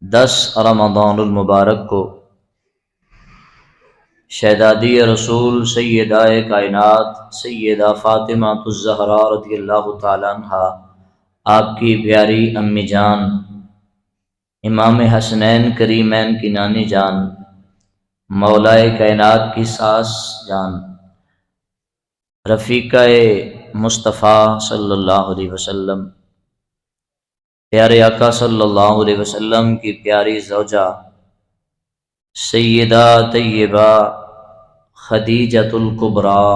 10 رمضان المبارک کو شہزادی رسول سیدہ کائنات سیدہ فاطمہ الزہرا رضی اللہ تعالیٰ عنہا، آپ کی پیاری امی جان امام حسنین کریمین کی نانی جان، مولائے کائنات کی ساس جان، رفیقہ مصطفیٰ صلی اللہ علیہ وسلم، پیارے آقا صلی اللہ علیہ وسلم کی پیاری زوجہ سیدہ طیبہ خدیجۃ الکبریٰ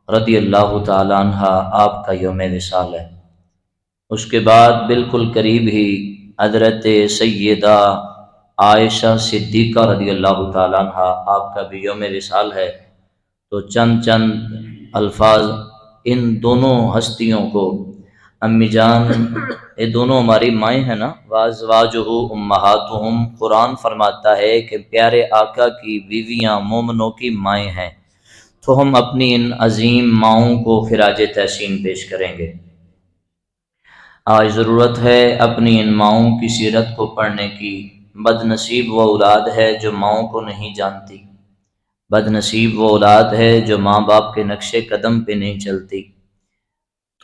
رضی اللہ تعالیٰ عنہ، آپ کا یوم وصال ہے۔ اس کے بعد بالکل قریب ہی حضرت سیدہ عائشہ صدیقہ رضی اللہ تعالیٰ عنہ، آپ کا بھی یوم وصال ہے۔ تو چند الفاظ ان دونوں ہستیوں کو، امی جان یہ دونوں ہماری مائیں ہیں نا، وازواجہ امہاتہم، قرآن فرماتا ہے کہ پیارے آقا کی بیویاں مومنوں کی مائیں ہیں، تو ہم اپنی ان عظیم ماؤں کو خراج تحسین پیش کریں گے۔ آج ضرورت ہے اپنی ان ماؤں کی سیرت کو پڑھنے کی۔ بد نصیب وہ اولاد ہے جو ماؤں کو نہیں جانتی، بد نصیب وہ اولاد ہے جو ماں باپ کے نقش قدم پہ نہیں چلتی۔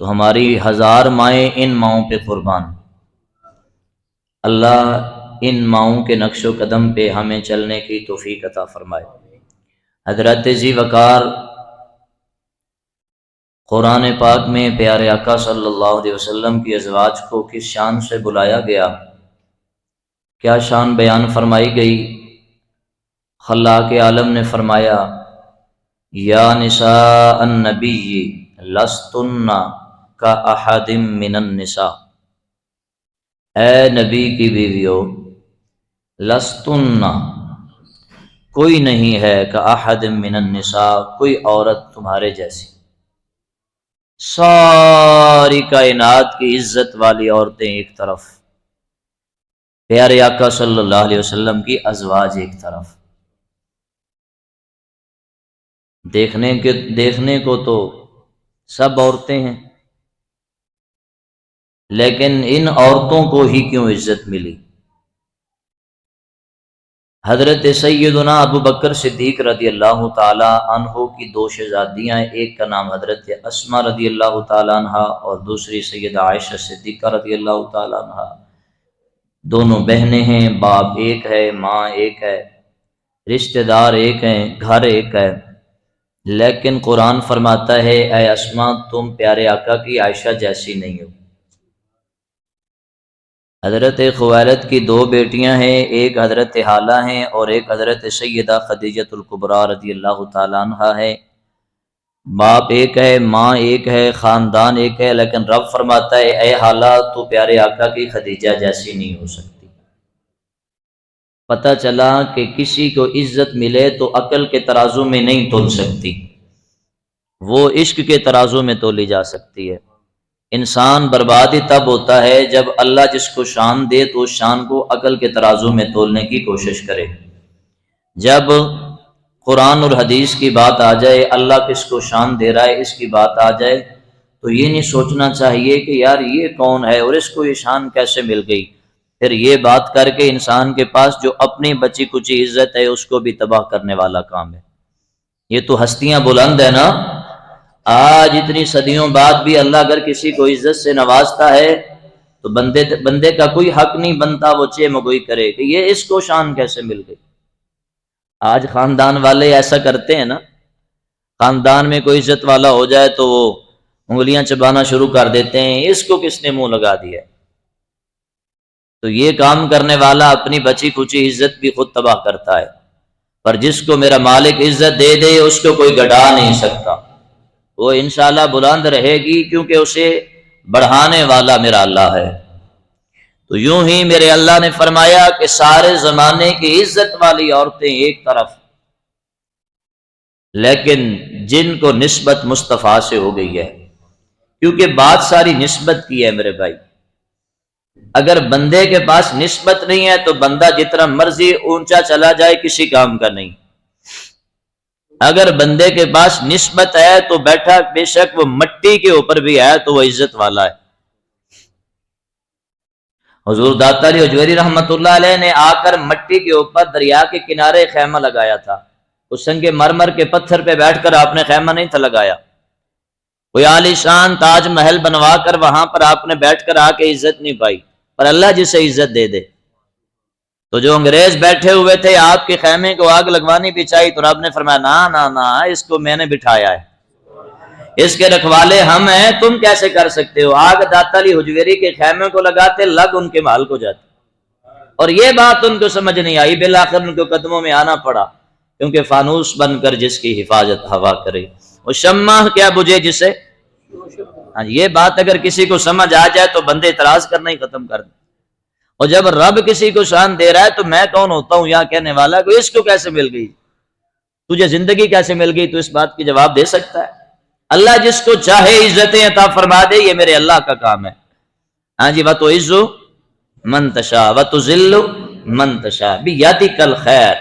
تو ہماری 1000 مائیں ان ماؤں پہ قربان۔ اللہ ان ماؤں کے نقش و قدم پہ ہمیں چلنے کی توفیق عطا فرمائے۔ حضرت ذی وقار قرآن پاک میں پیارے آقا صلی اللہ علیہ وسلم کی ازواج کو کس شان سے بلایا گیا، کیا شان بیان فرمائی گئی؟ خلاق عالم نے فرمایا، یا نساء النبی لستن کا احد من النساء، اے نبی کی بیویوں، لستن کوئی نہیں ہے، کا احد من النساء کوئی عورت تمہارے جیسی۔ ساری کائنات کی عزت والی عورتیں ایک طرف، پیارے آقا صلی اللہ علیہ وسلم کی ازواج ایک طرف۔ دیکھنے کو تو سب عورتیں ہیں، لیکن ان عورتوں کو ہی کیوں عزت ملی؟ حضرت سیدنا ابو بکر صدیق رضی اللہ تعالی عنہ کی 2 شہزادیاں ہیں، ایک کا نام حضرت اسماء رضی اللہ تعالی عنہ اور دوسری سیدہ عائشہ صدیقہ رضی اللہ تعالی عنہ۔ دونوں بہنیں ہیں، باپ ایک ہے، ماں ایک ہے، رشتہ دار ایک ہیں، گھر ایک ہے، لیکن قرآن فرماتا ہے اے اسماء تم پیارے آقا کی عائشہ جیسی نہیں ہو۔ حضرت خویلد کی 2 بیٹیاں ہیں، ایک حضرت حالہ ہیں اور ایک حضرت سیدہ خدیجۃ الکبریٰ رضی اللہ تعالیٰ عنہ ہے۔ باپ ایک ہے، ماں ایک ہے، خاندان ایک ہے، لیکن رب فرماتا ہے اے حالہ تو پیارے آقا کی خدیجہ جیسی نہیں ہو سکتی۔ پتہ چلا کہ کسی کو عزت ملے تو عقل کے ترازو میں نہیں تول سکتی، وہ عشق کے ترازو میں تولی جا سکتی ہے۔ انسان برباد ہی تب ہوتا ہے جب اللہ جس کو شان دے تو اس شان کو عقل کے ترازو میں تولنے کی کوشش کرے۔ جب قرآن اور حدیث کی بات آ جائے، اللہ کس کو شان دے رہا ہے اس کی بات آ جائے، تو یہ نہیں سوچنا چاہیے کہ یار یہ کون ہے اور اس کو یہ شان کیسے مل گئی۔ پھر یہ بات کر کے انسان کے پاس جو اپنی بچی کچی عزت ہے اس کو بھی تباہ کرنے والا کام ہے۔ یہ تو ہستیاں بلند ہے نا، آج اتنی صدیوں بعد بھی اللہ اگر کسی کو عزت سے نوازتا ہے تو بندے کا کوئی حق نہیں بنتا وہ چے مگوئی کرے کہ یہ اس کو شان کیسے مل گئی۔ آج خاندان والے ایسا کرتے ہیں نا، خاندان میں کوئی عزت والا ہو جائے تو وہ انگلیاں چبانا شروع کر دیتے ہیں، اس کو کس نے منہ لگا دیا۔ تو یہ کام کرنے والا اپنی بچی کچی عزت بھی خود تباہ کرتا ہے، پر جس کو میرا مالک عزت دے دے اس کو کوئی گڑا نہیں سکتا، وہ انشاءاللہ بلند رہے گی کیونکہ اسے بڑھانے والا میرا اللہ ہے۔ تو یوں ہی میرے اللہ نے فرمایا کہ سارے زمانے کی عزت والی عورتیں ایک طرف، لیکن جن کو نسبت مصطفیٰ سے ہو گئی ہے، کیونکہ بات ساری نسبت کی ہے میرے بھائی۔ اگر بندے کے پاس نسبت نہیں ہے تو بندہ جتنا مرضی اونچا چلا جائے کسی کام کا نہیں۔ اگر بندے کے پاس نسبت ہے تو بیٹھا بے شک وہ مٹی کے اوپر بھی ہے تو وہ عزت والا ہے۔ حضور داتا علی حجویری رحمۃ اللہ علیہ نے آ کر مٹی کے اوپر دریا کے کنارے خیمہ لگایا تھا. اس سنگ مرمر کے پتھر پہ بیٹھ کر آپ نے خیمہ نہیں تھا لگایا. کوئی عالی شان تاج محل بنوا کر وہاں پر آپ نے بیٹھ کر آ کے عزت نہیں پائی. پر اللہ جسے عزت دے دے. تو جو انگریز بیٹھے ہوئے تھے آپ کے خیمے کو آگ لگوانی بھی چاہیے تو رب نے فرمایا نا نا نا اس کو میں نے بٹھایا ہے, اس کے رکھوالے ہم ہیں, تم کیسے کر سکتے ہو. آگ داتا علی حجویری کے خیمے کو لگاتے لگ ان کے محل کو جاتے. اور یہ بات ان کو سمجھ نہیں آئی, بالآخر ان کو قدموں میں آنا پڑا, کیونکہ فانوس بن کر جس کی حفاظت ہوا کرے وہ شمع کیا بجھے جسے. یہ بات اگر کسی کو سمجھ آ جائے تو بندے اعتراض کرنا ہی ختم کر دیں. اور جب رب کسی کو شان دے رہا ہے تو میں کون ہوتا ہوں یہاں کہنے والا کو اس کو کیسے مل گئی, تجھے زندگی کیسے مل گئی, تو اس بات کی جواب دے سکتا ہے. اللہ جس کو چاہے عزتیں عطا فرما دے, یہ میرے اللہ کا کام ہے. ہاں جی, وَتُعِزُّ مَن تَشَاءُ وَتُذِلُّ مَن تَشَاءُ بِیَدِکَ الْخَیرُ.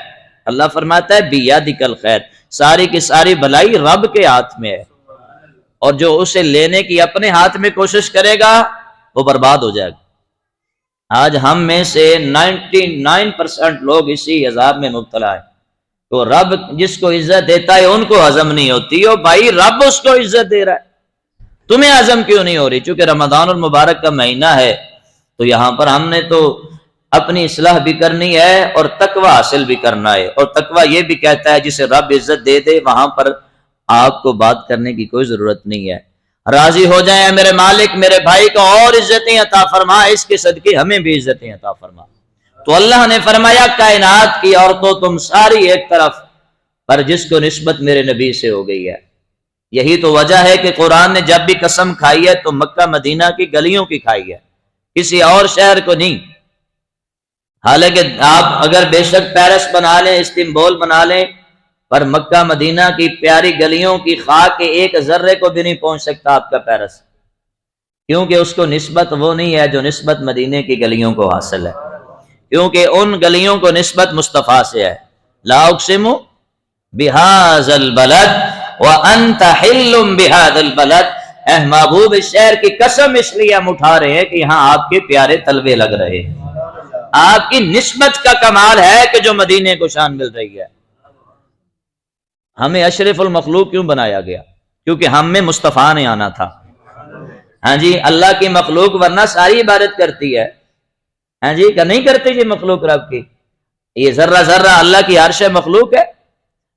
اللہ فرماتا ہے بِیَدِکَ الْخَیرُ, ساری کی ساری بھلائی رب کے ہاتھ میں ہے, اور جو اسے لینے کی اپنے ہاتھ میں کوشش کرے گا وہ برباد ہو جائے گا. آج ہم میں سے 99% لوگ اسی عذاب میں مبتلا ہے. تو رب جس کو عزت دیتا ہے ان کو ہضم نہیں ہوتی. او بھائی رب اس کو عزت دے رہا ہے, تمہیں ہضم کیوں نہیں ہو رہی؟ چونکہ رمضان المبارک کا مہینہ ہے تو یہاں پر ہم نے تو اپنی اصلاح بھی کرنی ہے اور تقوی حاصل بھی کرنا ہے. اور تقوی یہ بھی کہتا ہے جسے رب عزت دے دے وہاں پر آپ کو بات کرنے کی کوئی ضرورت نہیں ہے. راضی ہو جائیں میرے مالک میرے بھائی کو اور عزتیں عطا فرما, اس کے صدقے ہمیں بھی عزتیں عطا فرما. تو اللہ نے فرمایا کائنات کی عورتوں تم ساری ایک طرف, پر جس کو نسبت میرے نبی سے ہو گئی ہے. یہی تو وجہ ہے کہ قرآن نے جب بھی قسم کھائی ہے تو مکہ مدینہ کی گلیوں کی کھائی ہے, کسی اور شہر کو نہیں. حالانکہ آپ اگر بے شک پیرس بنا لیں, استنبول بنا لیں, پر مکہ مدینہ کی پیاری گلیوں کی خاک کے ایک ذرے کو بھی نہیں پہنچ سکتا آپ کا پیرس, کیونکہ اس کو نسبت وہ نہیں ہے جو نسبت مدینے کی گلیوں کو حاصل ہے, کیونکہ ان گلیوں کو نسبت مصطفیٰ سے ہے. لا اقسم بہذا البلد وانت حل بہذا البلد, اے محبوب اس شہر کی قسم اس لیے ہم اٹھا رہے ہیں کہ یہاں آپ کے پیارے تلوے لگ رہے ہیں. آپ کی نسبت کا کمال ہے کہ جو مدینے کو شان مل رہی ہے. ہمیں اشرف المخلوق کیوں بنایا گیا؟ کیونکہ ہم میں مصطفیٰ نے آنا تھا. ہاں جی, اللہ کی مخلوق ورنہ ساری عبادت کرتی ہے. ہاں جی, کہ نہیں کرتی جی مخلوق رب کی. یہ ذرہ ذرہ اللہ کی عرش مخلوق ہے,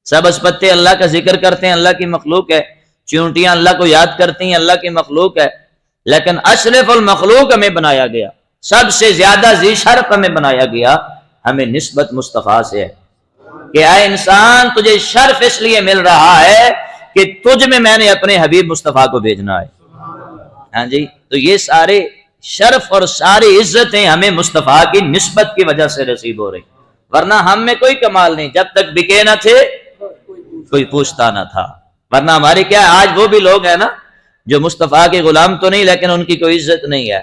سبز پتے اللہ کا ذکر کرتے ہیں اللہ کی مخلوق ہے, چونٹیاں اللہ کو یاد کرتی ہیں اللہ کی مخلوق ہے. لیکن اشرف المخلوق ہمیں بنایا گیا, سب سے زیادہ ذی شرف ہمیں بنایا گیا, ہمیں نسبت مصطفیٰ سے ہے کہ اے انسان تجھے شرف اس لیے مل رہا ہے کہ تجھ میں نے اپنے حبیب مصطفیٰ کو بھیجنا ہے. ہاں جی, تو یہ سارے شرف اور ساری عزتیں ہمیں مصطفیٰ کی نسبت کی وجہ سے نصیب ہو رہی, ورنہ ہم میں کوئی کمال نہیں. جب تک بکے نہ تھے کوئی پوچھتا نہ تھا. ورنہ ہماری کیا ہے, آج وہ بھی لوگ ہیں نا جو مصطفیٰ کے غلام تو نہیں لیکن ان کی کوئی عزت نہیں ہے.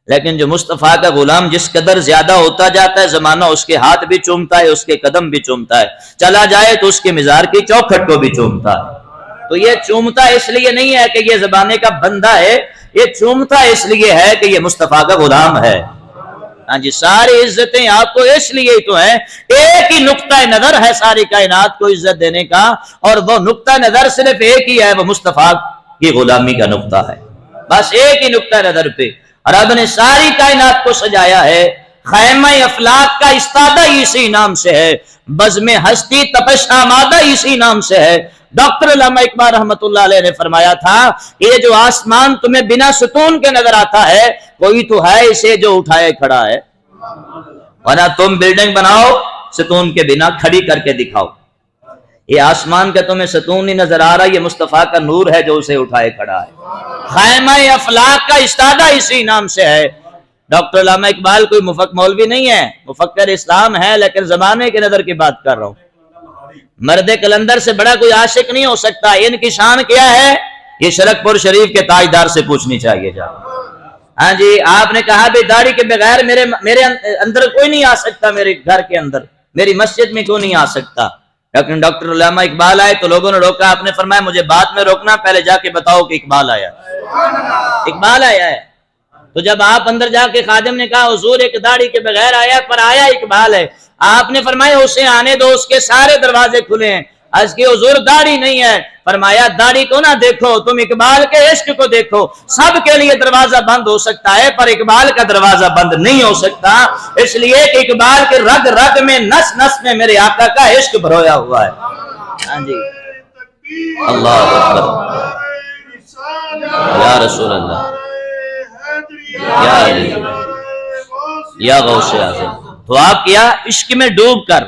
لیکن جو مصطفیٰ کا غلام جس قدر زیادہ ہوتا جاتا ہے, زمانہ اس کے ہاتھ بھی چومتا ہے, اس کے قدم بھی چومتا ہے, چلا جائے تو اس کے مزار کی چوکھٹ کو بھی چومتا ہے. تو یہ چومتا اس لیے نہیں ہے کہ یہ زمانے کا بندہ ہے, یہ چومتا اس لیے ہے کہ یہ مصطفیٰ کا غلام ہے. ہاں جی, ساری عزتیں آپ کو اس لیے ہی تو ہیں, ایک ہی نقطہ نظر ہے ساری کائنات کو عزت دینے کا, اور وہ نقطہ نظر صرف ایک ہی ہے, وہ مصطفیٰ کی غلامی کا نقطہ ہے. بس ایک ہی نقطہ نظر پہ رب نے ساری کائنات کو سجایا ہے. خیمہ افلاک کا استادہ اسی نام سے ہے, بزم ہستی تپش آمادہ اسی نام سے ہے. ڈاکٹر علامہ اقبال رحمۃ اللہ علیہ نے فرمایا تھا, یہ جو آسمان تمہیں بنا ستون کے نظر آتا ہے, کوئی تو ہے اسے جو اٹھائے کھڑا ہے, ورنہ تم بلڈنگ بناؤ ستون کے بنا کھڑی کر کے دکھاؤ. یہ آسمان کا تمہیں ستون نہیں نظر آ رہا, یہ مصطفیٰ کا نور ہے جو اسے اٹھائے کھڑا ہے. خیمہ افلاک کا استادہ اسی نام سے ہے. ڈاکٹر علامہ اقبال کوئی مولوی نہیں ہے, مفکر اسلام ہے, لیکن زمانے کے نظر کی بات کر رہا ہوں. مرد کلندر سے بڑا کوئی عاشق نہیں ہو سکتا. ان کی شان کیا ہے یہ شرک پور شریف کے تاجدار سے پوچھنی چاہیے جا. ہاں جی, آپ نے کہا بھی داڑھی کے بغیر میرے اندر کوئی نہیں آ سکتا, میرے گھر کے اندر میری مسجد میں کیوں نہیں آ سکتا. لیکن ڈاکٹر علامہ اقبال آئے تو لوگوں نے روکا. آپ نے فرمایا مجھے بعد میں روکنا, پہلے جا کے بتاؤ کہ اقبال آیا. اقبال آیا ہے تو جب آپ اندر جا کے خادم نے کہا حضور ایک داڑھی کے بغیر آیا پر آیا اقبال ہے، آپ نے فرمایا اسے آنے دو، اس کے سارے دروازے کھلے ہیں۔ عرض کی حضور داڑھی نہیں ہے، فرمایا داڑھی کو نہ دیکھو، تم اقبال کے عشق کو دیکھو، سب کے لیے دروازہ بند ہو سکتا ہے پر اقبال کا دروازہ بند نہیں ہو سکتا، اس لیے کہ اقبال کے رگ رگ میں نس نس میں میرے آقا کا عشق بھرویا ہوا ہے۔ ہاں جی، اللہ اکبر، یا رسول اللہ، یا علی، یا غوث اعظم۔ تو آپ کیا عشق میں ڈوب کر،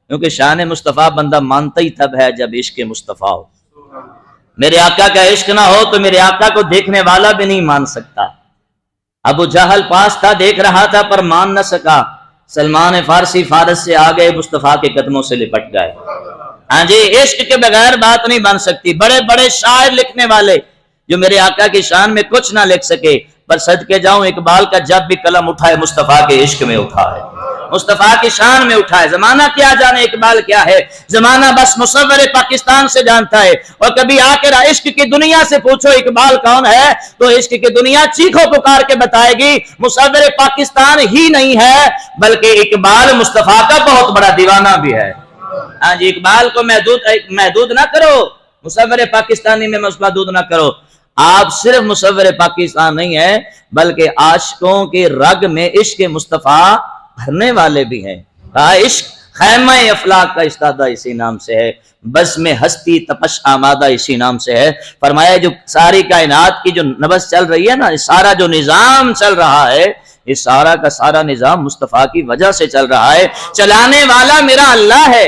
کیونکہ شان مصطفیٰ بندہ مانتا ہی تب ہے جب عشق مصطفیٰ ہو۔ میرے آقا کا عشق نہ ہو تو میرے آقا کو دیکھنے والا بھی نہیں مان سکتا۔ ابو جہل پاس تھا، دیکھ رہا تھا پر مان نہ سکا۔ سلمان فارسی فارس سے آ گئے، مصطفیٰ کے قدموں سے لپٹ گئے۔ ہاں جی، عشق کے بغیر بات نہیں بن سکتی۔ بڑے بڑے شاعر لکھنے والے جو میرے آقا کی شان میں کچھ نہ لکھ سکے، پر صدقے جاؤں اقبال کا جب بھی قلم اٹھائے مصطفیٰ کے عشق میں اٹھا ہے، مصطفیٰ کی شان میں اٹھا ہے۔ زمانہ کیا جانے اقبال کیا ہے، زمانہ بس مصور پاکستان سے جانتا ہے، اور کبھی آ کر عشق کی دنیا سے پوچھو اقبال کون ہے تو عشق کی دنیا چیخو پکار کے بتائے گی مصور پاکستان ہی نہیں ہے بلکہ اقبال مصطفیٰ کا بہت بڑا دیوانہ بھی ہے۔ ہاں جی، اقبال کو محدود نہ کرو، مصور پاکستانی میں محدود نہ کرو۔ آپ صرف مصور پاکستان نہیں ہیں بلکہ عاشقوں کے رگ میں عشق مصطفیٰ بھرنے والے بھی ہیں۔ عشق خیمہ افلاک کا استادہ اسی نام سے ہے، بس میں ہستی تپش آمادہ اسی نام سے ہے۔ فرمایا جو ساری کائنات کی جو نبض چل رہی ہے نا، سارا جو نظام چل رہا ہے، یہ سارا کا سارا نظام مصطفیٰ کی وجہ سے چل رہا ہے۔ چلانے والا میرا اللہ ہے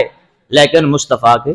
لیکن مصطفیٰ کے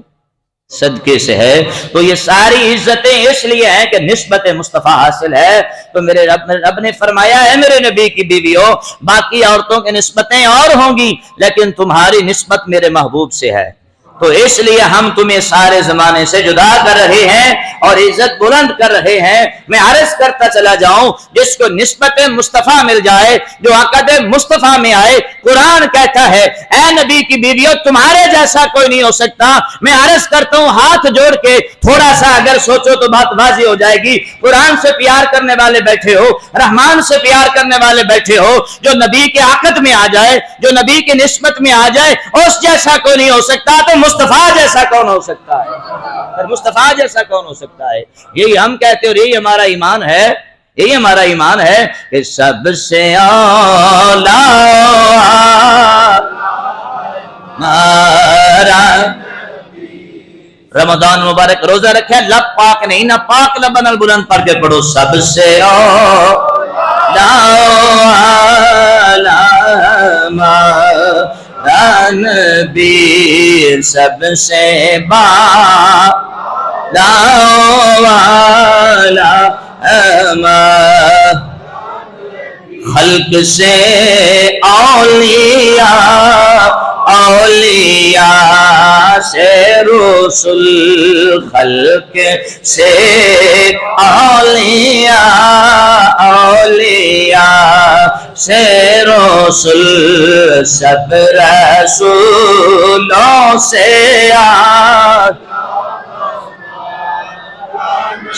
صدقے سے ہے۔ تو یہ ساری عزتیں اس لیے ہیں کہ نسبت مصطفیٰ حاصل ہے۔ تو میرے رب نے فرمایا ہے میرے نبی کی بیویوں، باقی عورتوں کی نسبتیں اور ہوں گی لیکن تمہاری نسبت میرے محبوب سے ہے، تو اس لیے ہم تمہیں سارے زمانے سے جدا کر رہے ہیں اور عزت بلند کر رہے ہیں۔ میں عرض کرتا چلا جاؤں، جس کو نسبت مصطفیٰ مل جائے، جو عقد مصطفیٰ میں آئے، قرآن کہتا ہے اے نبی کی بیویوں تمہارے جیسا کوئی نہیں ہو سکتا۔ میں عرض کرتا ہوں ہاتھ جوڑ کے تھوڑا سا اگر سوچو تو بات واضح ہو جائے گی۔ قرآن سے پیار کرنے والے بیٹھے ہو، رحمان سے پیار کرنے والے بیٹھے ہو، جو نبی کے عقد میں آ جائے، جو نبی کی نسبت میں آ جائے، اس جیسا کوئی نہیں ہو سکتا، تو مصطفیٰ جیسا کون ہو سکتا ہے؟ اور مصطفیٰ جیسا کون ہو سکتا ہے؟ یہی ہم کہتے ہیں اور یہی ہمارا ایمان ہے، یہی ہمارا ایمان ہے کہ سب سے اولا ہمارا رمضان مبارک روزہ رکھے، لب پاک نہیں نہ پاک لبن البلند پڑھ کے پڑھو، سب سے اولا نبی سب سے بالا والا خلق سے اولیاء، اولیاء سے رسول، خلق سے اولیاء، اولیاء سے رسول، سب رسولوں سے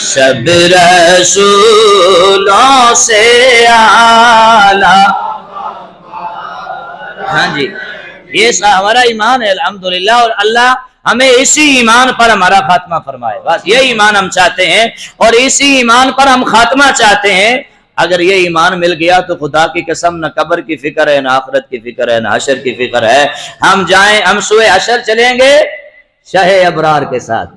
سب رسولوں سے اعلیٰ۔ ہاں جی، یہ ہمارا ایمان ہے الحمدللہ، اور اللہ ہمیں اسی ایمان پر ہمارا خاتمہ فرمائے، بس یہ ایمان ہم چاہتے ہیں اور اسی ایمان پر ہم خاتمہ چاہتے ہیں۔ اگر یہ ایمان مل گیا تو خدا کی قسم نہ قبر کی فکر ہے، نہ آخرت کی فکر ہے، نہ حشر کی فکر ہے۔ ہم جائیں، ہم سوئے حشر چلیں گے شہ ابرار کے ساتھ۔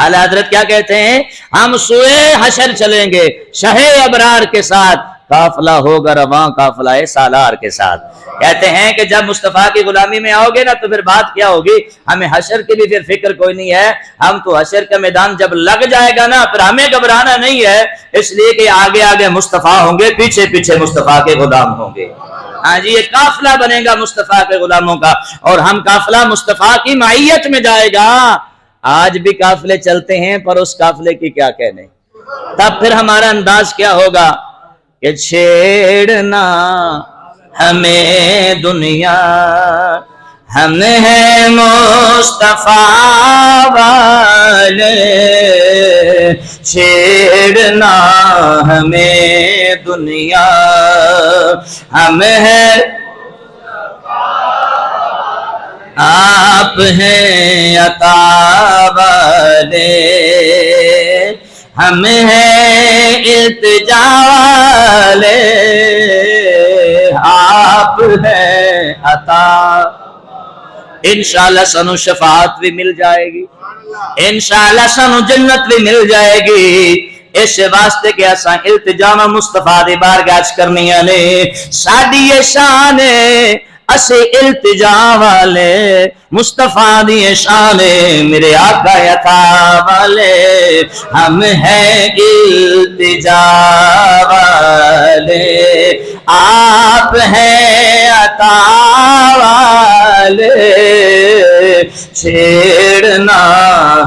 اعلیٰ حضرت کیا کہتے ہیں؟ ہم سوئے حشر چلیں گے شہ ابرار کے ساتھ، قافلہ ہوگا رواں قافلہ سالار کے ساتھ۔ کہتے ہیں کہ جب مصطفیٰ کی غلامی میں آؤ گے نا تو پھر بات کیا ہوگی؟ ہمیں حشر کی بھی پھر فکر کوئی نہیں ہے، ہم تو حشر کا میدان جب لگ جائے گا نا پھر ہمیں گھبرانا نہیں ہے، اس لیے کہ آگے آگے مصطفیٰ ہوں گے، پیچھے پیچھے مصطفیٰ کے غلام ہوں گے۔ ہاں جی، یہ قافلہ بنے گا مصطفیٰ کے غلاموں کا، اور ہم قافلہ مصطفیٰ کی معیت میں جائے گا۔ آج بھی قافلے چلتے ہیں پر اس قافلے کی کیا کہنے، تب پھر ہمارا انداز کیا ہوگا کہ چھیڑنا ہمیں دنیا ہم ہیں مصطفیٰ والے، چھیڑنا ہمیں دنیا، ہم ہیں آپ ہیں عطا والے، ہم ہیں التجا والے، آپ ہیں عطا۔ انشاءاللہ سانو شفاعت بھی مل جائے گی، انشاءاللہ سانو جنت بھی مل جائے گی، اس واسطے کہ اساں التجا مصطفیٰ دی بارگاہ وچ کرنیاں نے۔ ساڈی یہ شان ہے اسے التجا والے، مصطفیٰ دی شان ہے میرے آقا عطا والے، ہم ہیں التجا والے، آپ ہیں عطا والے، چھیڑنا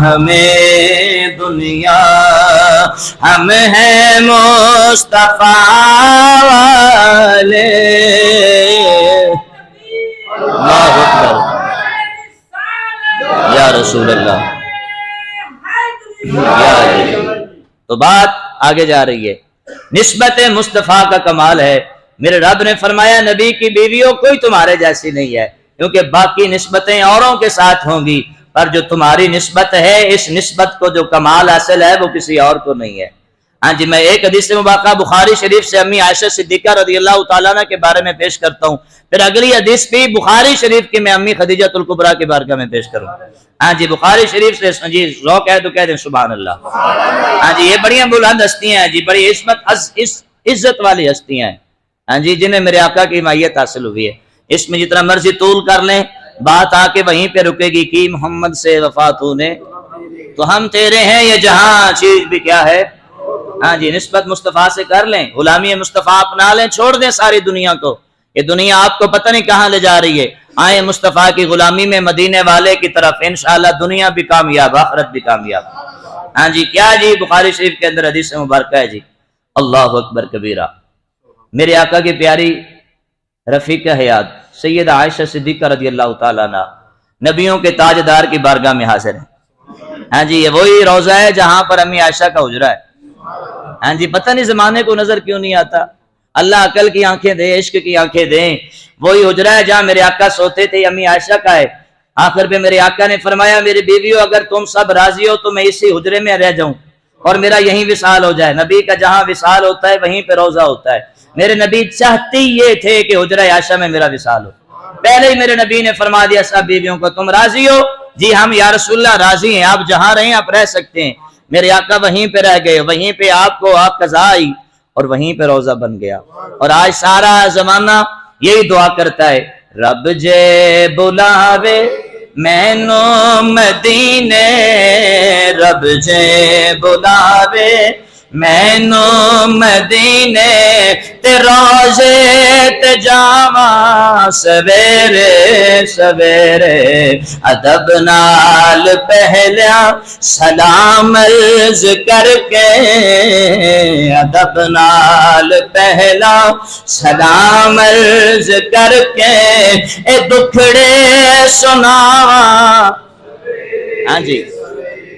ہمیں دنیا، ہم ہیں مصطفیٰ والے۔ اللہ اکبر یا رسول اللہ یا علی۔ تو بات آگے جا رہی ہے، نسبت مصطفیٰ کا کمال ہے۔ میرے رب نے فرمایا نبی کی بیویوں کوئی تمہارے جیسی نہیں ہے، کیونکہ باقی نسبتیں اوروں کے ساتھ ہوں گی، پر جو تمہاری نسبت ہے، اس نسبت کو جو کمال حاصل ہے وہ کسی اور کو نہیں ہے۔ ہاں جی، میں ایک حدیث مبارکہ بخاری شریف سے امی عائشہ صدیقہ رضی اللہ تعالیٰ عنہ کے بارے میں پیش کرتا ہوں، پھر اگلی حدیث بھی بخاری شریف کی میں امی خدیجہ الکبریٰ کے بارگاہ میں پیش کروں۔ ہاں جی، بخاری شریف سے جی ذوق ہے تو کہہ دیں سبحان اللہ۔ ہاں جی، یہ بڑی بلند ہستیاں ہیں جی، بڑی عزت والی ہستیاں ہیں، ہاں جی، جنہیں میرے آقا کی حمایت حاصل ہوئی ہے۔ اس میں جتنا مرضی طول کر لیں بات آ کے وہیں پہ رکے گی، کی محمد سے وفا تو نے تو ہم تیرے ہیں، یہ جہاں چیز بھی کیا ہے۔ ہاں جی، نسبت مصطفیٰ سے کر لیں، غلامی مصطفیٰ اپنا لیں، چھوڑ دیں ساری دنیا کو، یہ دنیا آپ کو پتہ نہیں کہاں لے جا رہی ہے۔ آئیں مصطفیٰ کی غلامی میں مدینے والے کی طرف، انشاءاللہ دنیا بھی کامیاب، آخرت بھی کامیاب۔ ہاں جی، کیا جی بخاری شریف کے اندر حدیث مبارکہ ہے جی، اللہ اکبر کبیرہ۔ میرے آقا کی پیاری رفیق حیات سیدہ عائشہ صدیقہ رضی اللہ تعالیٰ عنہ نبیوں کے تاجدار کی بارگاہ میں حاضر ہیں۔ ہاں جی، یہ وہی روضہ ہے جہاں پر امی عائشہ کا حجرہ ہے۔ ہاں جی، پتہ نہیں زمانے کو نظر کیوں نہیں آتا، اللہ عقل کی آنکھیں دے، عشق کی آنکھیں دیں۔ وہی حجرہ ہے جہاں میرے آقا سوتے تھے، امی عائشہ کا ہے۔ آخر پہ میرے آقا نے فرمایا میری بیویوں اگر تم سب راضی ہو تو میں اسی حجرے میں رہ جاؤں اور میرا یہیں وصال ہو جائے۔ نبی کا جہاں وصال ہوتا ہے وہیں پہ روضہ ہوتا ہے۔ میرے نبی چاہتے یہ تھے کہ حجرہ عائشہ میں میرا وصال ہو۔ پہلے ہی میرے نبی نے فرما دیا سب بیویوں کو تم راضی ہو؟ جی ہم یا رسول اللہ راضی ہیں، آپ جہاں رہیں آپ رہ سکتے ہیں۔ میرے آقا وہیں پہ رہ گئے، وہیں پہ آپ کو آپ قضا آئی اور وہیں پہ روضہ بن گیا۔ اور آج سارا زمانہ یہی دعا کرتا ہے، رب جے بلاوے مینو مدینے، رب جے بلاوے مینو مدینے، تے روزے تے جاواں سویرے سویرے، ادب نال پہلیا سلام عرض کر کے، ادب نال پہلا سلام عرض کر کے، اے دکھڑے سناواں۔ ہاں جی،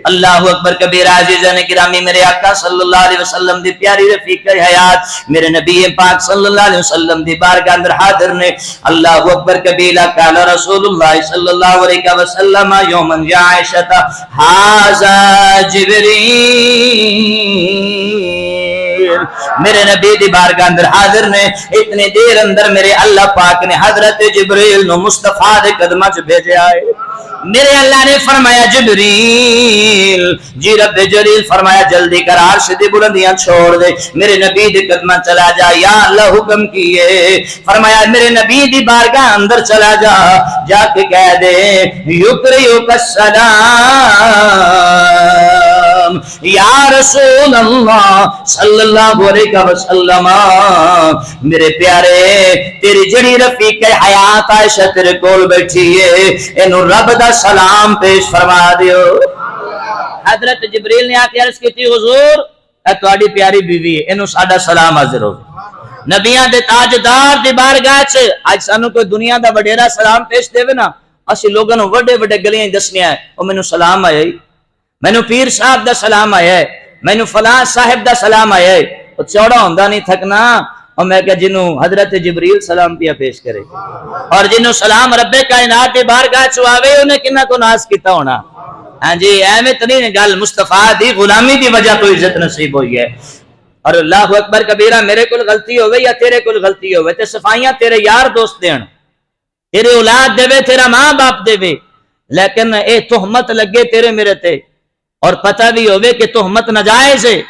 اللہ اکبر کبیرہ۔ عزیزان گرامی، میرے آقا صلی اللہ علیہ وسلم دی پیاری رفیق حیات میرے نبی پاک صلی اللہ علیہ وسلم دی بارگاہ اندر حاضر نے۔ اللہ اکبر کبیرہ۔ قال رسول اللہ صلی اللہ علیہ وسلم یوما یا عائشہ ھذا جبریل، میرے نبی دی بارگاہ اندر حاضر نے، اتنی دیر اندر میرے اللہ پاک نے حضرت جبریل نو مصطفیٰ دے قدماں چ بھیجا ہے۔ میرے اللہ نے فرمایا جبریل، جی رب جلیل فرمایا جلدی کر، عرش دی بلندیاں چھوڑ دے، میرے نبی دی قدماں چلا جا۔ یا اللہ حکم کیے، فرمایا میرے نبی دی بارگاہ اندر چلا جا، جا کے کہہ دے یقریک السلام یا رسول اللہ صلی اللہ علیہ وسلم، میرے پیارے تیری جڑی رفیق حیات عائشہ تیرے کول بیٹھی ہے، اینو رب دا سلام پیش فرما دیو۔ حضرت جبریل نے آتے عرض کی تھی حضور اے تواڈی پیاری بیوی ہے، اینو ساڈا سلام حاضر ہو۔ نبیاں دے تاجدار دی بارگاہ چ اج سانو کوئی دنیا دا وڈیرا سلام پیش دے نا، اسی لوگوں نے وڈے وڈے گلیاں دسنیاں او مینوں سلام آیا ہے، مینوں پیر صاحب دا سلام آیا ہے، مینوں فلاں صاحب دا سلام آیا ہے، او چوڑا ہوندا نہیں تھکنا، اور میں کہ جنوں حضرت جبریل سلام پیا پیش کرے اور جنوں سلام رب کائنات دی بارگاہ چ آوے انہیں کنا کو ناز کیتا ہونا۔ ہاں جی ایویں تے نہیں گل، مصطفیٰ دی غلامی دی وجہ تو عزت نصیب ہوئی ہے۔ اور اللہ اکبر کبیرہ، میرے کول غلطی ہوئے یا تیرے کول غلطی ہوئے تے صفائیاں تیرے یار دوست دین، تیرے اولاد دے تیرا ماں باپ دے، لیکن اے تہمت لگے تیرے میرے تے اور پتہ بھی ہوئے کہ تہمت ناجائز ہے،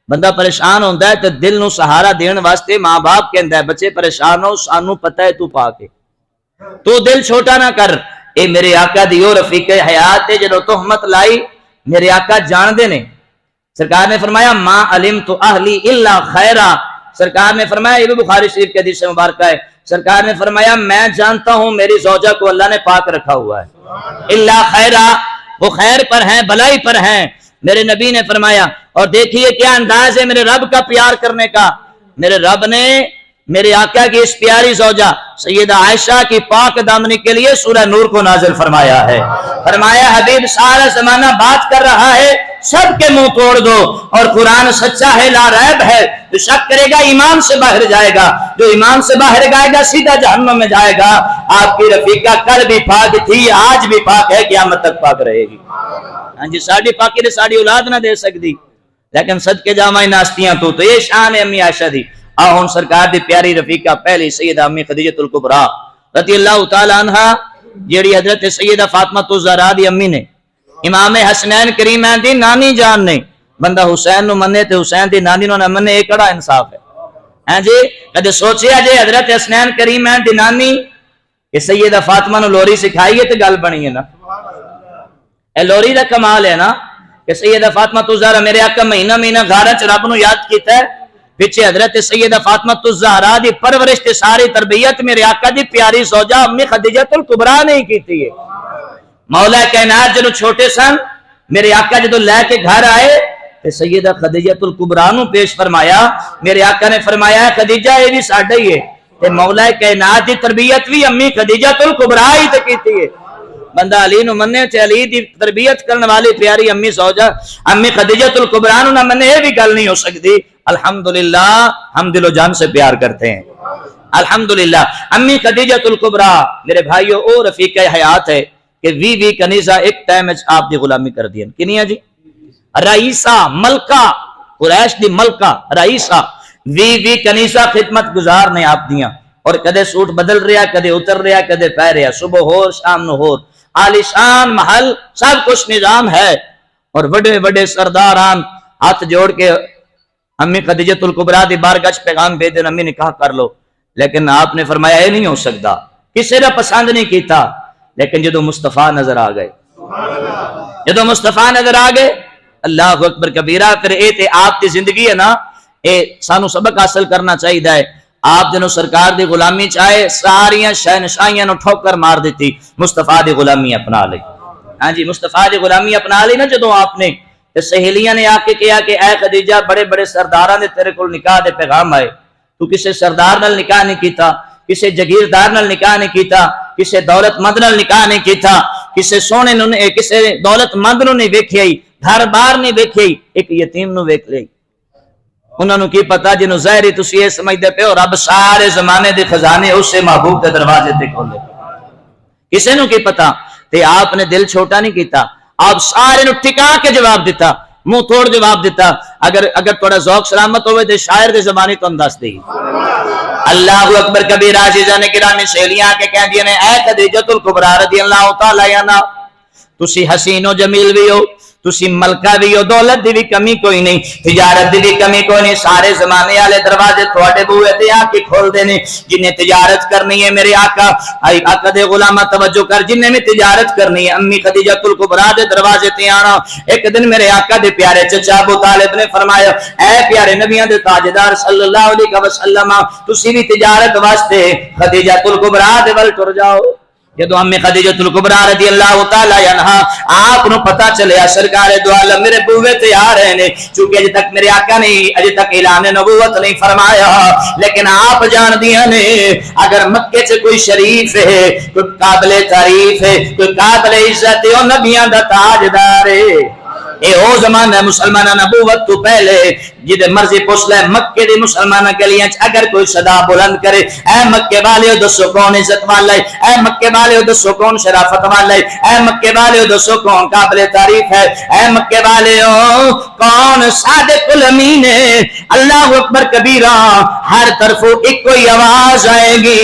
بندہ پریشان ہوتا ہے تو دل نو سہارا دین واسطے ماں باپ کہندا ہے بچے پریشان ہو، سانو پتہ ہے تو پاک ہے، تو دل چھوٹا نہ کر۔ اے میرے آقا دیو رفیق حیات ہے، جدو تہمت لائی میرے آقا جان دے نے، سرکار نے فرمایا ما علمت اہلی الا خیرا، سرکار نے فرمایا، یہ بھی بخاری شریف کے حدیث مبارکہ ہے، سرکار نے فرمایا میں جانتا ہوں میری زوجہ کو اللہ نے پاک رکھا ہوا ہے، الا خیرا، وہ خیر پر ہیں، بھلائی پر ہیں، میرے نبی نے فرمایا۔ اور دیکھیے کیا انداز ہے میرے رب کا پیار کرنے کا، میرے رب نے میرے آقا کی اس پیاری زوجہ سیدہ عائشہ کی پاک دامنی کے لیے سورہ نور کو نازل فرمایا ہے، فرمایا حبیب سارا زمانہ بات کر رہا ہے، سب کے منہ توڑ دو، اور قرآن سچا ہے لا ریب ہے، جو شک کرے گا ایمان سے باہر جائے گا، جو ایمان سے باہر جائے گا سیدھا جہنم میں جائے گا۔ آپ کی رفیقہ کل بھی پاک تھی، آج بھی پاک ہے، قیامت تک پاک رہے گی۔ ہاں جی ساڑی پاکی نے ساڑی اولاد نہ دے سکتی، لیکن صدقے جامعی ناستیاں تو یہ شان ہے امی عائشہ دی۔ آہن سرکار دی پیاری رفیقہ پہلی سیدہ امی خدیجہ الکبریٰ رضی اللہ تعالی عنہ، جیڑی حضرت سیدہ فاطمہ الزہرا دی امی نے، امام حسنین کریمین دی نانی جان نے، بندہ حسین نو منے تے حسین دی نانی نو نہ منے، ایک کڑا انصاف ہے۔ ہاں جی کدے سوچیا جے حضرت حسنین کریمین دی نانی کہ سیدہ فاطمہ نو لوری سکھائی ہے تے گل بنی ہے نا، اے لوری دا کمال ہے نا کہ سیدہ فاطمہ الزہرا میرے آقا مہینہ مہینہ گھر وچ رب نو یاد کیتا ہے، پیچھے حضرت سیدہ فاطمہ الزہرا دی پرورش تے ساری تربیت میرے آقا دی پیاری زوجہ امی خدیجہ الکبریٰ نے کیتی ہے۔ مولا کائنات جدو چھوٹے سن، میرے آقا جدو لے کے گھر آئے تے سیدہ خدیجہ الکبریٰ نو پیش فرمایا، میرے آقا نے فرمایا خدیجہ یہ بھی ساڈا ہی ہے، تے مولا کائنات دی تربیت بھی امی خدیجہ الکبریٰ ہی تے کیتی ہے۔ بندہ علی نو منے تے علی دی تربیت کرنے والی پیاری امی زوجہ امی خدیجہ الکبریٰ نو نہ منے، یہ بھی گل نہیں ہو سکتی۔ الحمدللہ ہم دل و جان سے پیار کرتے ہیں، الحمدللہ۔ امی خدیجہ الکبریٰ میرے بھائیو او رفیق حیات ہے کہ وی کنیزہ ایک ٹائم آپ دی غلامی کر دیا، کنیا جی رئیسہ ملکہ قریش دی ملکہ رئیسہ وی کنیزہ خدمت گزار نے آپ دیاں، اور کدے سوٹ بدل رہا، کدے اتر رہا، کدے پہ رہا، صبح ہور شام نو ہور، عالیشان محل سب کچھ نظام ہے، اور بڑے بڑے سرداران ہاتھ جوڑ کے امی خدیجہ الکبریٰ دی بارگاہ وچ پیغام بھیجن امی نکاح کر لو، لیکن آپ نے فرمایا یہ نہیں ہو سکتا، کسی نے پسند نہیں کیتا، لیکن جدو مصطفیٰ نظر آ گئے، جدو مصطفیٰ نظر آ گئے، اللہ اکبر کبیرہ، پھر اے تے آپ دی زندگی ہے نا، اے سانو سبق حاصل کرنا چاہیے ہے۔ آپ جنہوں سرکار دی غلامی چاہے ساریاں شہنشاہیاں نو ٹھوکر مار دیتی، مصطفیٰ دی غلامی اپنا لئی۔ ہاں جی مصطفیٰ دی غلامی اپنا لی نا، جدو آپ نے سہیلیاں نے آ کے کہا کہ اے خدیجہ بڑے بڑے سرداراں نے تیرے کول نکاح دے پیغام آئے، تو کسے سردار نال نکاح نہیں کیتا، کسے جگیردار نال نکاح نہیں کیتا، کسے دولت مند نال نکاح نہیں کیتا، کسے سونے نو کسے دولت مند نو نہیں ویکھیا، گھر بار نہیں ویکھیا، ایک یتیم نو ویکھ لئی۔ انہوں نے کی پتا جنہوں ظاہری تسی یہ سمجھدے پے اور رب سارے زمانے دے خزانے اس سے محبوب کے دروازے تے کھولے، کسے نو کی پتا، تے آپ نے دل چھوٹا نہیں کیتا، آپ سارے نو ٹھکا کے جواب دیتا، منہ توڑ جواب دیتا۔ اگر تھوڑا ذوق سلامت ہوئے تے شاعر دے زمانے تو انداز دی۔ اللہ اکبر کبیر عزیزان گرامی سہیلیاں کے کہہ دیے نے اے خدیجہ الکبریٰ رضی اللہ تعالی عنہا، تسی حسین و جمیل بھی ہو، تسی ملکہ بھی ہو، دولت دی بھی کمی کوئی نہیں، تجارت دی بھی کمی کوئی نہیں، سارے زمانے والے دروازے تھوڑے بوئے تے آ کے کھول دینے، جنہیں تجارت کرنی ہے میرے آقا دے غلامہ توجہ کر، جنہیں میں تجارت کرنی ہے امی خدیجہ الکبریٰ دے دروازے تے آنا۔ ایک دن میرے آقا دے پیارے چچا ابو طالب نے فرمایا اے پیارے نبیوں دے تاجدار صلی اللہ علیہ وسلم، تسی بھی تجارت واسطے خدیجہ الکبریٰ دے ول ٹر جاؤ۔ جدو امی خدیجۃ الکبریٰ رضی اللہ تعالی عنہا آپ نو پتا چلیا سرکار دو عالم میرے بوے تے آ رہے نے، چونکہ اجے تک میرے آقا نے اجے تک اعلان نبوت نہیں فرمایا، لیکن آپ جان دیا نے اگر مکے سے کوئی شریف ہے، کوئی قابل تعریف ہے، کوئی قابل عزت ہے، وہ نبیاں دا تاجدار ہے۔ اے او زمانہ مسلمانہ نبوت تو پہلے جدے مرضی پوچھ لے مکے دی مسلمانہ گلیاں اگر کوئی صدا بلند کرے، اے مکے والے دسو کون عزت والا ہے، اے مکے والے دسو کون شرافت والا ہے، اے مکے والے دسو کون قابل تعریف ہے، اے مکے والے کون صادق الامین ہے۔ اللہ اکبر کبیرہ، ہر طرف ایک کوئی آواز آئے گی،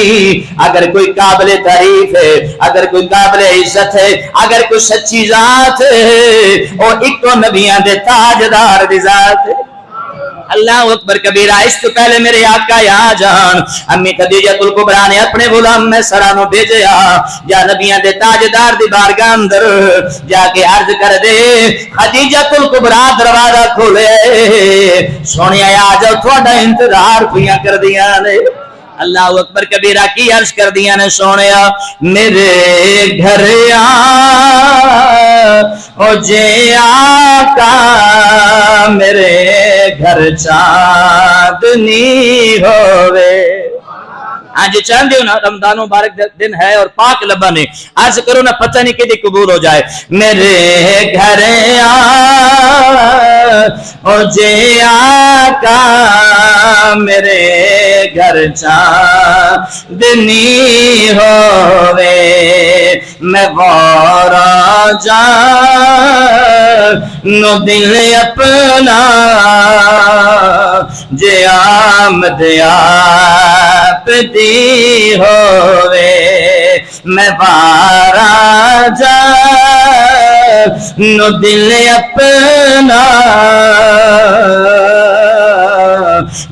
اگر کوئی قابل تعریف ہے، اگر کوئی قابل عزت ہے، اگر کوئی سچی ذات ہے، اور ایک کو نبیاں دے تاجدار دی ذات ہے۔ اللہ اکبر کبیرہ۔ اس تو پہلے میرے آقا یا جان امی خدیجۃ الکبریٰ نے اپنے غلام میسرہ نو بھیجیا، جا نبیاں دے تاجدار دی بارگاہ اندر جا کے عرض کر دے، خدیجۃ الکبریٰ دروازہ کھولے، سونیا آ جاؤ تھوڑا انتظار پیا کر دیا نے۔ اللہ اکبر کبیرہ کی عرض کر دیا نے، سونیا میرے گھر او جے آقا میرے گھر چاندنی ہووے۔ ہاں جی چاندی ہو نا، رمضان مبارک دن ہے اور پاک لبا نے عرض کرو نا پتہ نہیں کدی قبول ہو جائے۔ میرے گھر او جے آقا میرے گھر چاندنی ہووے، میں غورا جانو دل اپنا جے آمد آپ دی ہووے، میں بارا جانو دل اپنا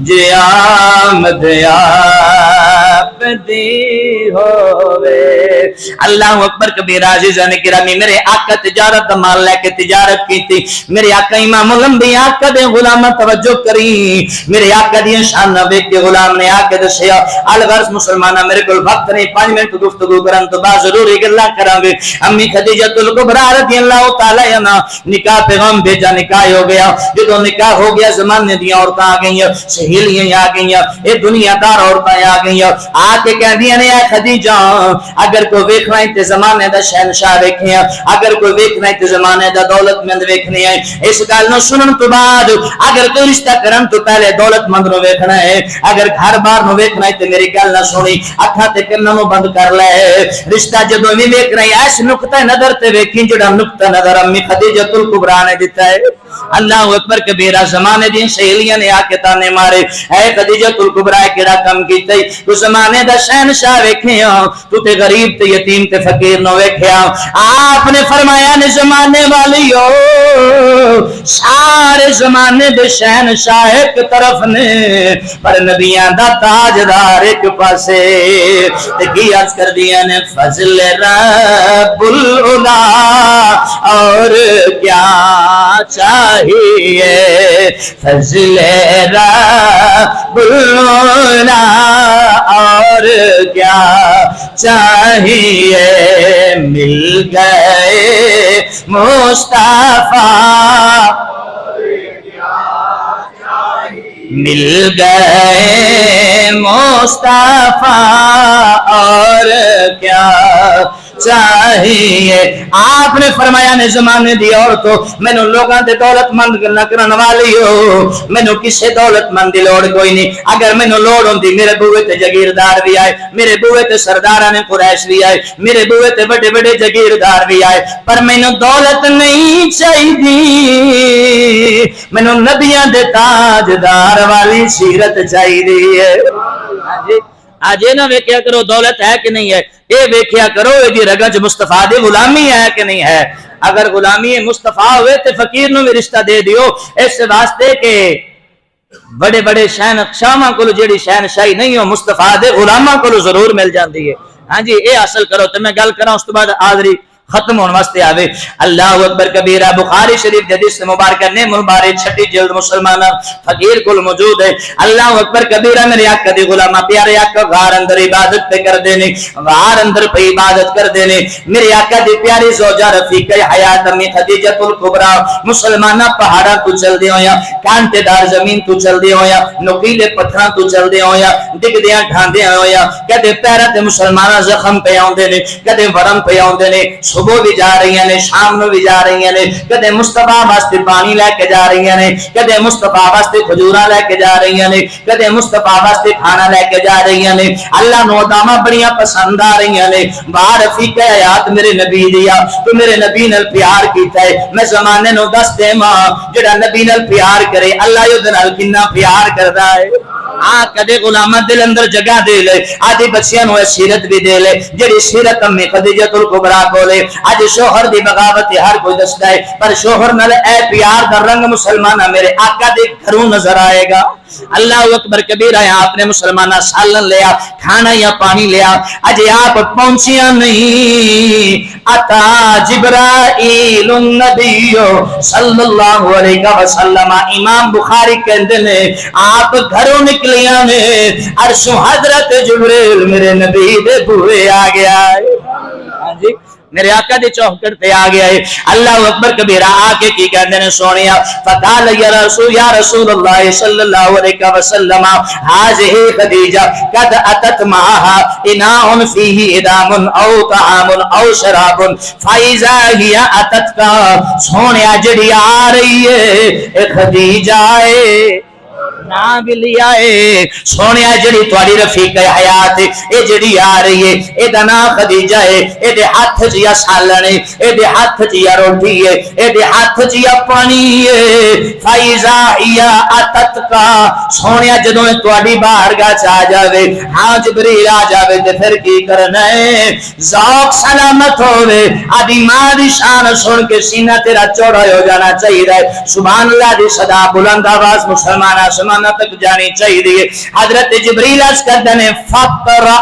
جے آمد آپ دی ہووے۔ اللہ اکبر کبیرہ۔ عزیزان گرامی، میرے آقا تجارت دا مال لے کے تجارت کی تھی، میرے آقا امام الانبیاء آقا دے غلام توجہ کری، میرے آقا دی شان نبی کے غلام نے آ کے دسیا، الغرض مسلمانہ میرے کو وقت نہیں، 5 منٹ گفتگو کرن تو بعد ضروری گلا کران گے۔ امی خدیجۃ الکبریٰ رضی اللہ تعالی عنہا نکاح پیغام بھیجا، نکاح ہو گیا۔ جدو نکاح ہو گیا زمانے دی عورتاں آ گئیاں، سہیلیاں آ گئیاں، اے دنیا دار عورتاں آ گئیاں، آ کے کہندیاں نے اے خدیجہ اگر کوئی ویکھنا ہے تے زمانے دا شہنشاہ ویکھیا، اگر کوئی ویکھنا ہے تے زمانے دا دولت مند ویکھنی ہے۔ اس گل نو سنن تو بعد اگر کوئی رشتہ کرن تو پہلے دولت مند نو ویکھنا ہے، اگر گھر بار نو ویکھنا ہے تے میری گل نہ سنی، اکھاں تے کناں نو بند کر لے۔ رشتہ جدوں وی ویکھ رہی ایس نقطہ نظر تے ویکھی جڑا نقطہ نظر امی خدیجۃ الکبریٰ نے دتا ہے۔ اللہ اکبر کبیرہ۔ زمانے دی سہیلیاں نے آ کے تانے مارے، اے خدیجۃ الکبریٰ کیڑا کم کیتا ہے، تو زمانے دا شہنشاہ ویکھیا، تو تے غریب تے یتیم تے فقیر نو ویکھیا۔ آپ نے فرمایا نے زمانے والیو سارے زمانے دے شہنشاہ ایک طرف نے، پر نبیاں دا تاجدار ایک پاسے۔ تے کی عرض کر دیا نے، فضل رب العلا اور کیا چاہیے، فضل رب العلا اور کیا چاہیے، مل گئے مصطفیٰ، مل گئے مصطفیٰ اور کیا چاہیے۔ آپ نے فرمایا نے زمانے دی عورتوں مینوں لوگاں تے دولت مند نہ کرن والی ہو، مینوں کسے دولت مند دی لوڑ کوئی نہیں۔ اگر مینوں لوڑ ہوندی میرے بوئے تے جاگیردار بھی آئے، میرے بوئے تے سرداراں نے قریش بھی آئے، میرے بوئے تے بڑے بڑے جاگیردار بھی آئے، پر مینوں دولت نہیں چاہیے، مینوں نبیاں دے تاجدار والی سیرت چاہیے۔ آج یہ نہ ویکھیا کرو دولت ہے کہ نہیں ہے، یہ ویکھیا کرو یہ رگج مصطفیٰ دی غلامی ہے کہ نہیں ہے۔ اگر غلامی مصطفیٰ ہوئے تو فقیر نو بھی رشتہ دے دیو، اس واسطے کہ بڑے بڑے شہنشاہاں کولو جیڑی شہنشاہی نہیں ہو مصطفیٰ دے غلاماں کولو ضرور مل جاندی ہے۔ ہاں جی، اے حاصل کرو۔ تو میں گل کراں اس تو بعد حاضری ختم ہونے واسطے آوے. اللہ اکبر کبیرہ. بخاری شریف حدیث مبارکہ نے مبارک 6 جلد مسلمان فقیر کل موجود ہے. اللہ اکبر کبیرہ. میرے آقا دی غلامہ پیارے آقا غار اندر عبادت پہ کر دینے, غار اندر پہ عبادت کر دینے. میرے آقا دی پیاری زوجہ رفیقہ حیات امی خدیجہ الکبریٰ مسلمانہ پہاڑاں تو چل دے ہویا, کانٹے دار زمین تو چل دے ہویا, نکیلے پتھراں تو چل دے ہویا, ڈگ دیاں ڈھاندے ہویا. کدے پیراں تے مسلمانہ زخم پہ آوندے نے, کدے ورم پہ آوندے نے. صبح بھی جا رہی ہیں, شام نو بھی جا رہی ہیں, کدے مصطفیٰ واسطے پانی لے کے جا رہی ہیں, کدے مصطفیٰ واسطے کھجوراں لے کے جا رہی ہیں, کدے مصطفیٰ واسطے کھانا لے کے جا رہی ہیں. اللہ نو داماں بڑیاں پسند آ رہی ہیں. باہر رفیق حیات میرے نبی دیا, تو میرے نبی نال پیار کیتا ہے. میں زمانے نو دس دے ماں جڑا نبی نال پیار کرے اللہ یو نال کنا پیار کردا ہے. کدے غلامہ دل اندر جگہ دے لے, آدھی بچیاں نو سیرت بھی دے لے جڑی سیرت امی خدیجہ الکبریٰ کولے. اج شوہر دی بغاوت ہر کوئی دسدا ہے, پر شوہر نال اے پیار دا رنگ مسلمانہ میرے آقا دے گھروں نظر آئے گا. اللہ اکبر کبیرہ. آپ نے مسلمانہ سالن لیا, کھانا یا پانی لیا, اج آپ پہنچیا نہیں. اتا جبرائیل النبی صلی اللہ علیہ وسلم. امام بخاری کہندے نے آپ گھروں نکلیاں نے, عرش حضرت جبریل میرے نبی دے بوئے آ گیا ہے. ہاں جی میرے آقا دی چوکھٹ تے آ گیا ہے. اللہ اکبر کبیرہ. آ کے کی کہندے نے سونیا, فقال یا رسول اللہ صلی اللہ علیہ وسلم هذه خدیجہ قد اتت معها اناء فيه ادام او طعام او شراب فاذا هي اتت کا. سونیا جڑی آ رہی ہے اے خدیجہ ہے, نام بھی لیا ہے. سونیا جڑی تواڈی رفیق حیات ہے اے جڑی آ رہی ہے اے دا نام خدیجہ ہے. اے دے ہاتھ چ یا سالن ہے, اے دے ہاتھ چ یا روٹی ہے, اے دے ہاتھ چ یا پانی ہے. فائزا یا اتت کا. سونیا جدوں تواڈی بارگاہ چ آ جاوے, ہاں جبریل آ جاوے تے پھر کی کرنا ہے؟ ذوق سلامت ہوے. آدی ماں دی شان سن کے سینہ تیرا چوڑا ہو جانا چاہیے. سبحان اللہ دی صدا بلند آواز مسلمان آسمان تک جانی چاہیے. حضرت جبریل عرض کرتے ہیں فقرا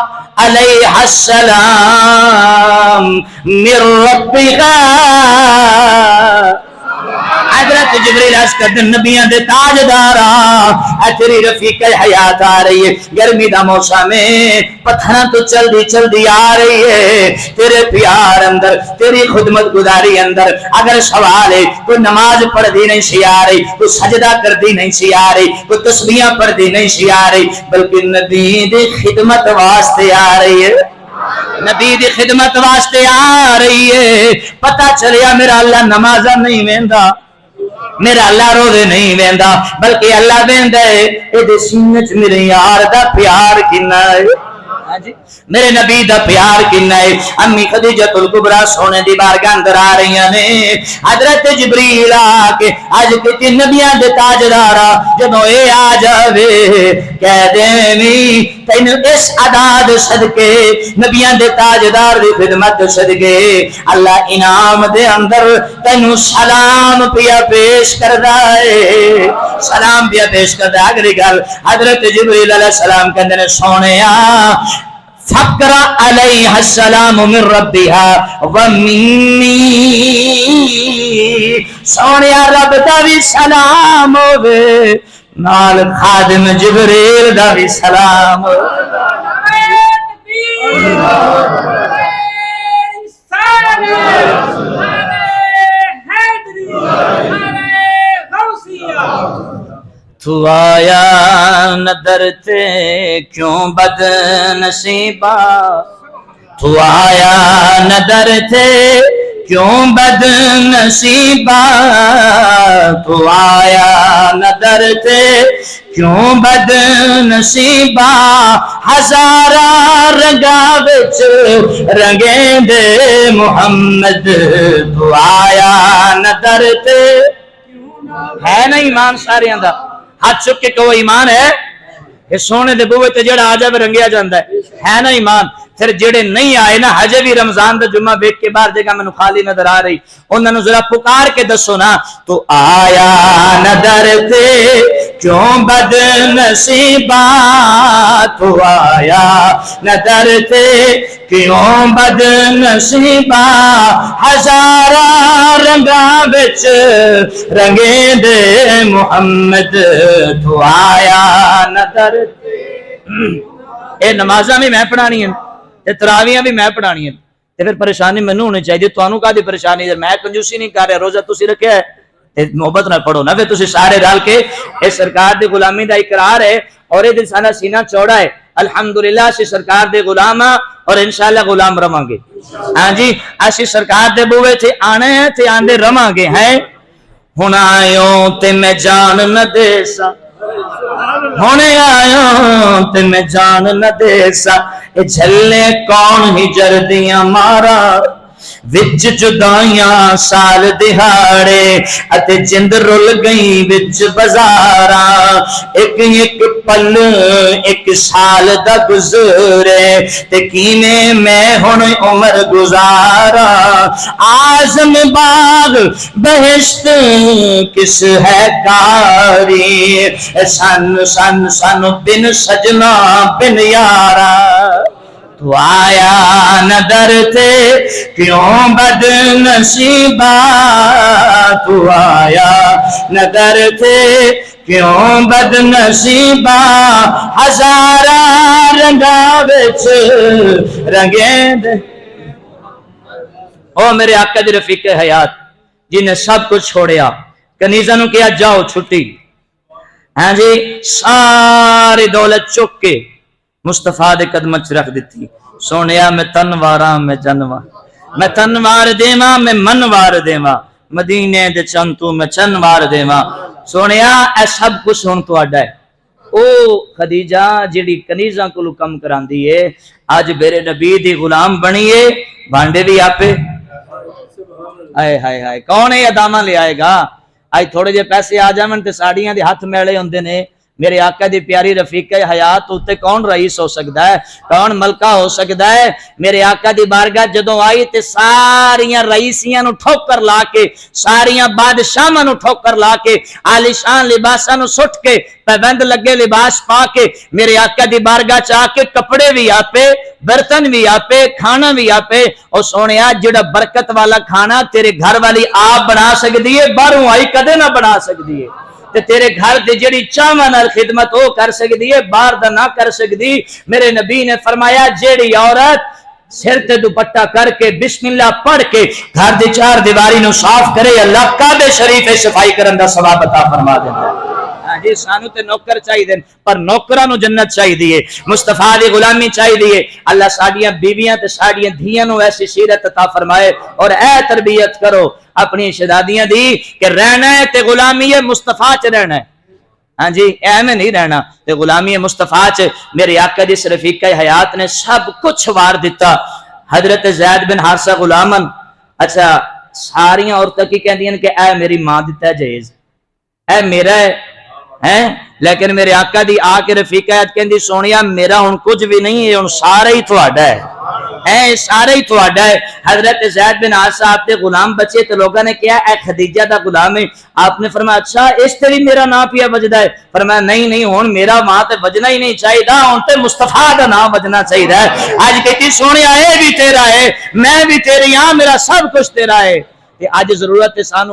علیہ السلام من ربک. حضرت جبریل عرض کرتے ہیں نبیاں دے تاجدارا اے تیری رفیق حیات آ رہی ہے. گرمی دا موسم ہے, پتھراں تو چلدی آ رہی ہے. تیرے پیار اندر, تیری خدمت گزاری اندر اگر سوال ہے, کوئی نماز پڑھ دی نہیں سی آ رہی, کوئی سجدہ کر دی نہیں سی آ رہی, کوئی تسبیحاں پڑھ دی نہیں سی آ رہی, بلکہ نبی دی خدمت واسطے آ رہی ہے. نبی دی خدمت واسطے آ رہی ہے. پتہ چلیا میرا اللہ نمازہ نہیں ویندا, میرا اللہ روزے نہیں ویندا, بلکہ اللہ ویندا ہے اے دے سینے وچ میرے یار دا پیار کنا ہے. میرے نبی دا پیار کنا ہے. امی خدیجہ الکبریٰ سونے دی بارگاہ اندر آ رہی ہیں. حضرت جبریل آ کے اج کتے نبیاں دے تاجدارا جدوں اے آ جاوے کہہ دیویں تینو اس عداد صدقے نبیاں دے تاجدار دی خدمت صدقے اللہ انعام دے اندر تینو سلام پیا پیش کردا ہے. سلام پیا پیش کردا. اگلی گل حضرت جبریل علیہ السلام کہندے نے سونیا فقرا علیہ السلام من ربها ومنی. سونیا رب دا بھی سلام ہوے نال خادم جبریل دا بھی سلام ہوے. تو آیا نظر تے کیوں بد نصیبہ, تو آیا نظر تے کیوں بد نصیبہ, تو آیا نظر تے کیوں بد نصیبہ. ہزارہ رنگا وچ رنگیں دے محمد, تو آیا نظر تے. ہے نا ایمان سارے دا؟ ہاتھ چک کے کہو ایمان ہے کہ سونے دے بوئے تے جڑا آ جاوے رنگیا جاندا ہے نا ایمان. پھر جڑے نہیں آئے نا ہجے بھی رمضان دا جمعہ ویکھ کے باہر جگہ مینوں خالی نظر آ رہی انہاں نوں ذرا پکار کے دسو نا تو آیا نہ در تے کیوں بد نصیبا تو آیا نہ در تے کیوں بد نصیبا ہزاراں رنگاں وچ رنگے دے محمد تو آیا نہ در تے اے نمازاں بھی میں پڑھانی ہیں تے تراویحاں بھی میں پڑھانی ہیں تے پھر پریشانی مینوں ہونی چاہیے تانوں کادی پریشانی ہے میں کنجوسی نہیں کر رہا روزہ تسی رکھیا ہے تے محبت نال پڑھو نا پھر تسی سارے رل کے اے سرکار دی غلامی دا اقرار ہے اور اے دل سارا سینہ چوڑا ہے الحمدللہ اسی سرکار دے غلام اور انشاءاللہ غلام رواں گے ہاں جی اسی سرکار دے بوئے تے آنے ہیں تے آندے رواں گے ہیں ہن آیوں تے میں جان نہ دے سا ہونے آیوں تے میں جان نہ دے سا اے جھلے کون ہجر دیاں مارا وچ جدائیاں سال دہاڑے اتے جند رل گئی وچ بازاراں ایک ایک پل ایک سال دا گزرے تے کینے میں ہن عمر گزارا اعظم باغ بہشت کس ہے کاری سن سن سن بن سجنا بن یارا تو آیا نہ در تے کیوں بد نصیبا تو آیا نہ در تے کیوں بد نصیبا ہزارا رنگا وچ رنگے دے او میرے آقا دی رفیق حیات جن نے سب کچھ چھوڑیا کنیزاں نوں کیا جاؤ چھٹی ہاں جی ساری دولت چک کے مصطفیٰ دے قدمت چ رکھ دیتی سونیا میں تنواراں میں جنواں میں تنوار دیواں میں منوار دیواں مدینے دے چن تو میں چنوار دیواں سونیا اے سب کچھ ہن تہاڈا ہے او خدیجہ جڑی کنیزاں کولوں کم کراندی ہے اج میرے نبی دی غلام بنی ہے بانڈے بھی آپے ہائے ہائے ہائے کون ہے ادامہ لے آئے گا اج تھوڑے جے پیسے آ جاون تے ساڑیاں دے ہاتھ میلے ہوندے نے میرے آقا دی پیاری رفیق حیات اتے کون رئیس ہو سکتا ہے کون ملکہ ہو سکتا ہے میرے آقا دی بارگاہ جدوں آئی تے ساریاں رئیسیاں نو ٹھوکر لا کے ساریاں بادشاہاں نو ٹھوکر لا کے عالیشان لباساں نو سٹ کے پابند لگے لباس پا کے میرے آقا دی بارگاہ چ آ کے کپڑے بھی آپے برتن بھی آپے کھانا بھی آپے او سونیا جڑا برکت والا کھانا تیرے گھر والی آپ بنا سکدی ہے باہروں آئی کدے نہ بنا سکدی ہے تے تیرے گھر دے جڑی چاواں نال خدمت او کر سکدی ہے باہر دا نہ کر سکدی میرے نبی نے فرمایا جیڑی عورت سر تے دوپٹہ کر کے بسم اللہ پڑھ کے گھر دی چار دیواری نو صاف کرے اللہ کعبے شریف صفائی کرن دا ثواب عطا فرما دیندا ہے جی سانو تے نوکر چاہیے پر نوکراں نو جنت چاہیے مصطفیٰ دی غلامی چاہیے اللہ ساڈیاں بیویاں تے ساڈیاں دھیاں نو ایسی سیرت عطا فرمائے اور اے تربیت کرو اپنی شہزادیاں دی کہ رہنا ہے تے غلامی مصطفیٰ چ رہنا ہے ہاں جی ایویں نہیں رہنا تے غلامی مصطفیٰ چ میرے آقا دی رفیق حیات نے سب کچھ وار دیتا حضرت زید بن حارثہ غلامن اچھا ساریاں عورتاں کی کہندیاں کہ اے میری ماں دیتا جائز اے میرا ہے لیکن میرے آقا دی آ کے رفیق حیات کہندی سونیا میرا ہن کچھ بھی نہیں ہے ہن سارا ہی تہاڈا ہے سارا ہی تہاڈا ہے حضرت زید بن حارثہ آپ دے غلام بچے تو لوگوں نے کہا اے خدیجہ دا غلام ہے آپ نے فرمایا اچھا اس تے بھی میرا نام پیا بجدا ہے فرمایا نہیں نہیں ہن میرا ماں تے بجنا ہی نہیں چاہیے ہن تے مصطفیٰ دا نام بجنا چاہیے اج کہتی سونیا اے بھی تیرا ہے میں بھی تیری ہاں میرا سب کچھ تیرا ہے تے اج ضرورت ہے سانو